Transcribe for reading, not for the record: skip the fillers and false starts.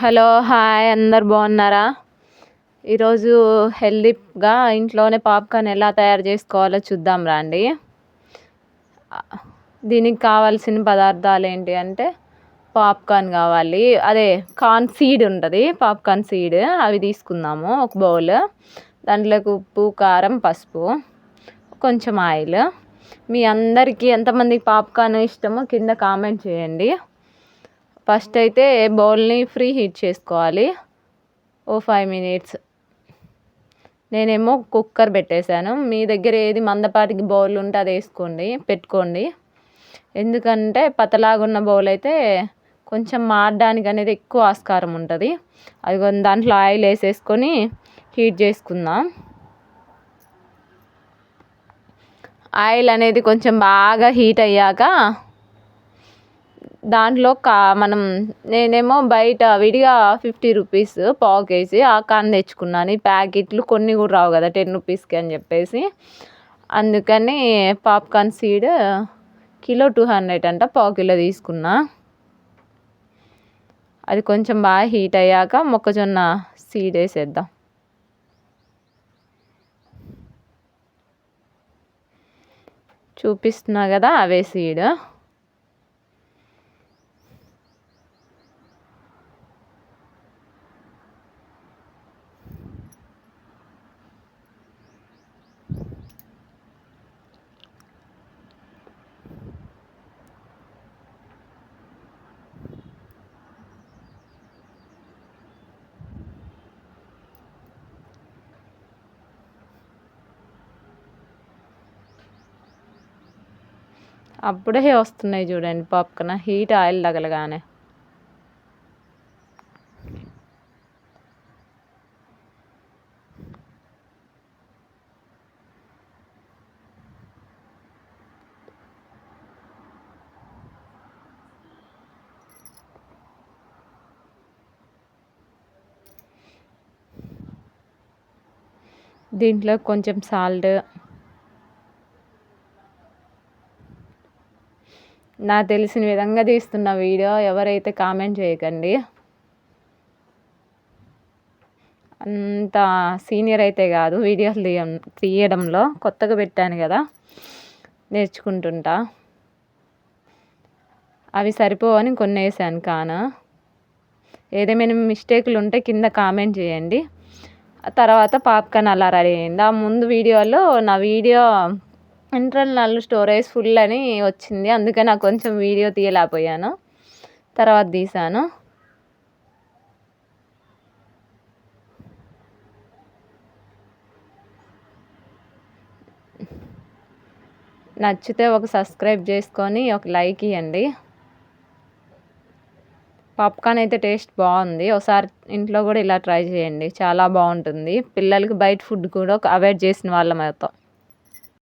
Hello hi అందరు బాగున్నారా? ఈరోజు హెల్దీగా ఇంట్లోనే పాప్కార్న్ ఎలా తయారు చేసుకోవాలో చూద్దాం రండి. దీనికి కావాల్సిన పదార్థాలు ఏంటి అంటే పాప్కార్న్ కావాలి, అదే కార్న్ సీడ్ ఉంటుంది, పాప్కార్న్ సీడ్ అవి తీసుకుందాము. ఒక బౌల్, దాంట్లోకి ఉప్పు, కారం, పసుపు, కొంచెం ఆయిల్. మీ అందరికీ ఎంతమందికి పాప్కార్న్ ఇష్టమో కింద కామెంట్ చేయండి. ఫస్ట్ అయితే బౌల్ని ఫ్రీ హీట్ చేసుకోవాలి 5 మినిట్స్. నేనేమో కుక్కర్ పెట్టేశాను. మీ దగ్గర ఏది మందపాటికి బౌల్ ఉంటే అది పెట్టుకోండి. ఎందుకంటే పతలాగున్న బౌల్ అయితే కొంచెం మాడడానికి అనేది ఎక్కువ ఆస్కారం ఉంటుంది. అది దాంట్లో ఆయిల్ వేసేసుకొని హీట్ చేసుకుందాం. ఆయిల్ అనేది కొంచెం బాగా హీట్ అయ్యాక దాంట్లో నేనేమో బయట విడిగా 50 రూపీస్ పావు కేజీ ఆ కార్న్ తెచ్చుకున్నాను. ఈ ప్యాకెట్లు కొన్ని కూడా రావు కదా 10 రూపీస్కి అని చెప్పేసి, అందుకని పాప్కార్న్ సీడ్ కిలో 200 అంట, పావు కిలో తీసుకున్నా. అది కొంచెం బాగా హీట్ అయ్యాక మొక్కజొన్న సీడ్ వేసేద్దాం. చూపిస్తున్నా కదా అవే సీడ్. అప్పుడే వస్తున్నాయి చూడండి పాప్కార్న్, హీట్ ఆయిల్ తగలగానే. దీంట్లో కొంచెం సాల్ట్, నాకు తెలిసిన విధంగా తీస్తున్న వీడియో, ఎవరైతే కామెంట్ చేయకండి. అంత సీనియర్ అయితే కాదు వీడియోలు తీయడంలో, కొత్తగా పెట్టాను కదా, నేర్చుకుంటుంటా. అవి సరిపోవని కొన్ని వేసాను కాను. ఏదేమైనా మిస్టేక్లు ఉంటే కింద కామెంట్ చేయండి. తర్వాత పాప్కార్న్ అలా రెడీ అయింది. ఆ ముందు వీడియోలో నా వీడియో ఇంటర్నల్ స్టోరేజ్ ఫుల్ అని వచ్చింది, అందుకని నాకు కొంచెం వీడియో తీయలేకపోయాను. తర్వాత తీసాను. నచ్చితే ఒక సబ్స్క్రైబ్ చేసుకొని ఒక లైక్ ఇవ్వండి. పాప్కార్న్ అయితే టేస్ట్ బాగుంది. ఒకసారి ఇంట్లో కూడా ఇలా ట్రై చేయండి, చాలా బాగుంటుంది. పిల్లలకి బయట ఫుడ్ కూడా అవాయిడ్ చేసిన వాళ్ళం అవుతాం.